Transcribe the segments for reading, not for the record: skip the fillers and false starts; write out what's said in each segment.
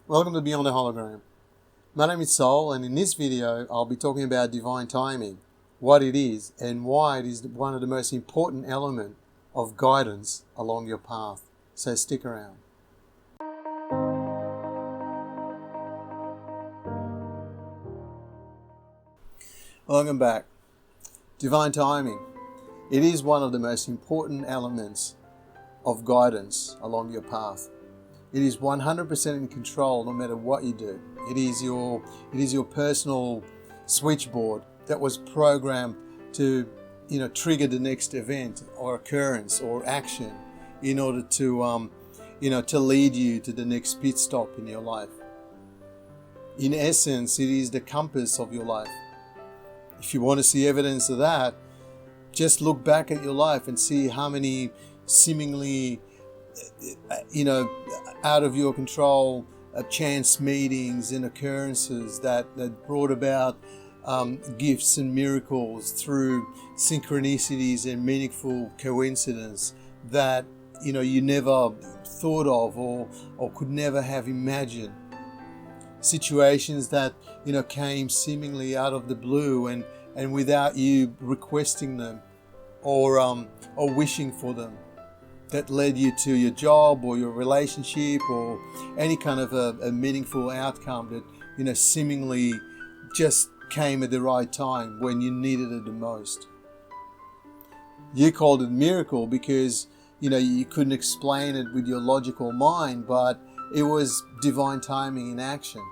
Welcome to Beyond the Hologram. My name is Sol, and in this video I'll be talking about divine timing, what it is, and why it is one of the most important elements of guidance along your path. So stick around. Welcome back. Divine timing. It is one of the most important elements of guidance along your path. It is 100% in control no matter what you do. It is your personal switchboard that was programmed to trigger the next event or occurrence or action in order to lead you to the next pit stop in your life. In essence, it is the compass of your life. If you want to see evidence of that, just look back at your life and see how many seemingly out of your control chance meetings and occurrences that brought about gifts and miracles through synchronicities and meaningful coincidence that you never thought of or could never have imagined. Situations that came seemingly out of the blue and without you requesting them or wishing for them, that led you to your job or your relationship or any kind of a meaningful outcome that seemingly just came at the right time when you needed it the most. You called it a miracle because you couldn't explain it with your logical mind, but it was divine timing in action.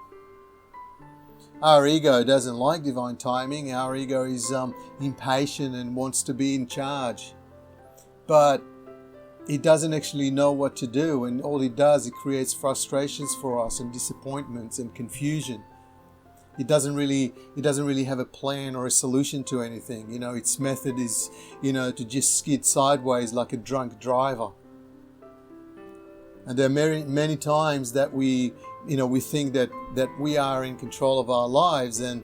Our ego doesn't like divine timing. Our ego is impatient and wants to be in charge, but it doesn't actually know what to do, and all it does, it creates frustrations for us and disappointments and confusion. It doesn't really have a plan or a solution to anything. Its method is to just skid sideways like a drunk driver. And there are many times that we think that we are in control of our lives, and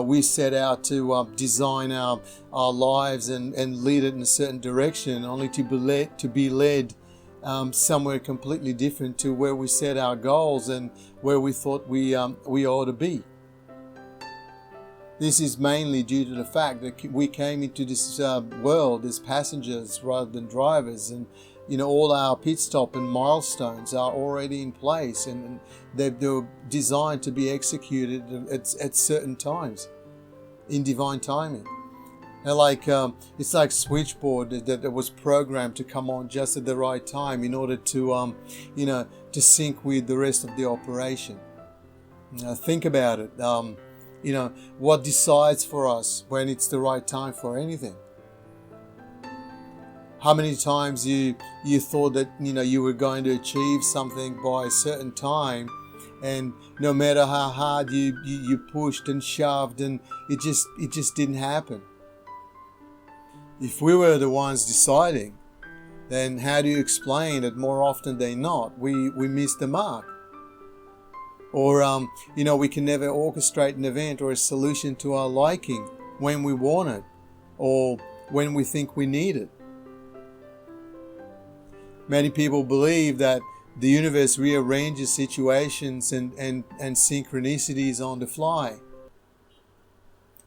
we set out to design our lives and lead it in a certain direction, only to be led somewhere completely different to where we set our goals and where we thought we ought to be. This is mainly due to the fact that we came into this world as passengers rather than drivers, and all our pit stop and milestones are already in place, and they're designed to be executed at certain times in divine timing. And it's like switchboard that was programmed to come on just at the right time in order to to sync with the rest of the operation. Think about it. What decides for us when it's the right time for anything? How many times you thought that you were going to achieve something by a certain time, and no matter how hard you pushed and shoved, and it just didn't happen? If we were the ones deciding, then how do you explain that more often than not we miss the mark? Or we can never orchestrate an event or a solution to our liking when we want it or when we think we need it. Many people believe that the universe rearranges situations and synchronicities on the fly,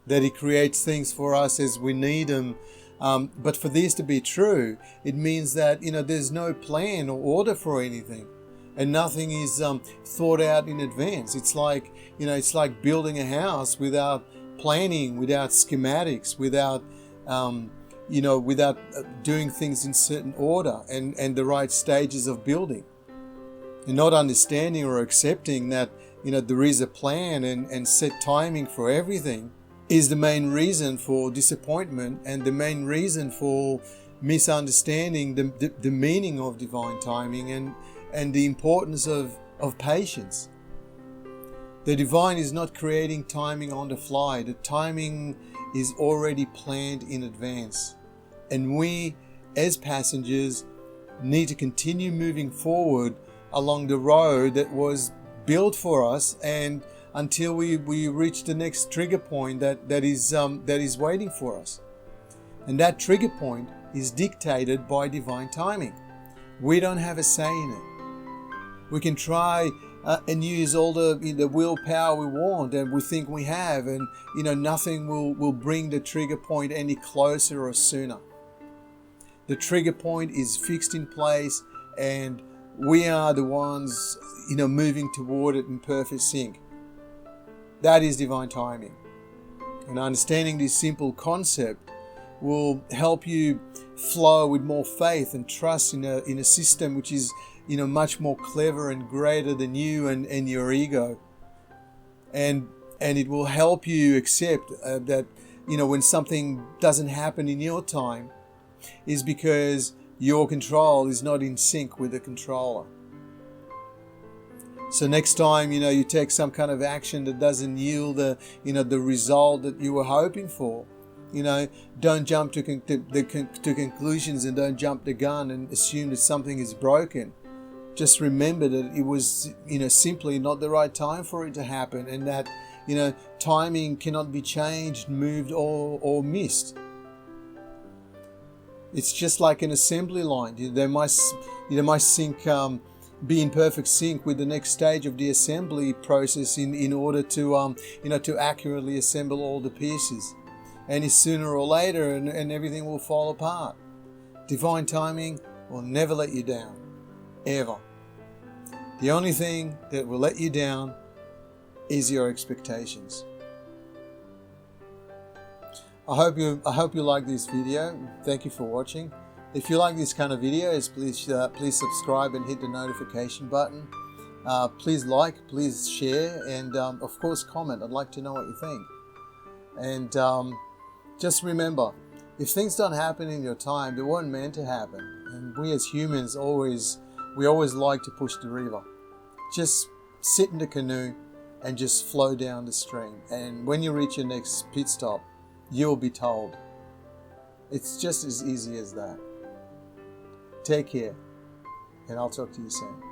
that it creates things for us as we need them. But for this to be true, it means that there's no plan or order for anything, and nothing is thought out in advance. It's like building a house without planning, without schematics, without doing things in certain order and the right stages of building, and not understanding or accepting that there is a plan and set timing for everything is the main reason for disappointment and the main reason for misunderstanding the meaning of divine timing and the importance of patience. The divine is not creating timing on the fly. The timing is already planned in advance. And we, as passengers, need to continue moving forward along the road that was built for us, and until we reach the next trigger point that is waiting for us. And that trigger point is dictated by divine timing. We don't have a say in it. We can try and use all the willpower we want and we think we have, and nothing will bring the trigger point any closer or sooner. The trigger point is fixed in place, and we are the ones moving toward it in perfect sync. That is divine timing. And understanding this simple concept will help you flow with more faith and trust in a system which is much more clever and greater than you and your ego. And it will help you accept that when something doesn't happen in your time is because your control is not in sync with the controller. So next time you take some kind of action that doesn't yield the result that you were hoping for, don't jump to conclusions, and don't jump the gun and assume that something is broken. Just remember that it was simply not the right time for it to happen, and that timing cannot be changed, moved, or missed. It's just like an assembly line. They must be in perfect sync with the next stage of the assembly process in order to to accurately assemble all the pieces. And it's sooner or later, and everything will fall apart. Divine timing will never let you down, ever. The only thing that will let you down is your expectations. I hope you like this video. Thank you for watching. If you like this kind of videos, please subscribe and hit the notification button. Please like, please share, and of course comment. I'd like to know what you think. And just remember, if things don't happen in your time, they weren't meant to happen. And we as humans always like to push the river. Just sit in the canoe and just flow down the stream. And when you reach your next pit stop, you'll be told. It's just as easy as that. Take care, and I'll talk to you soon.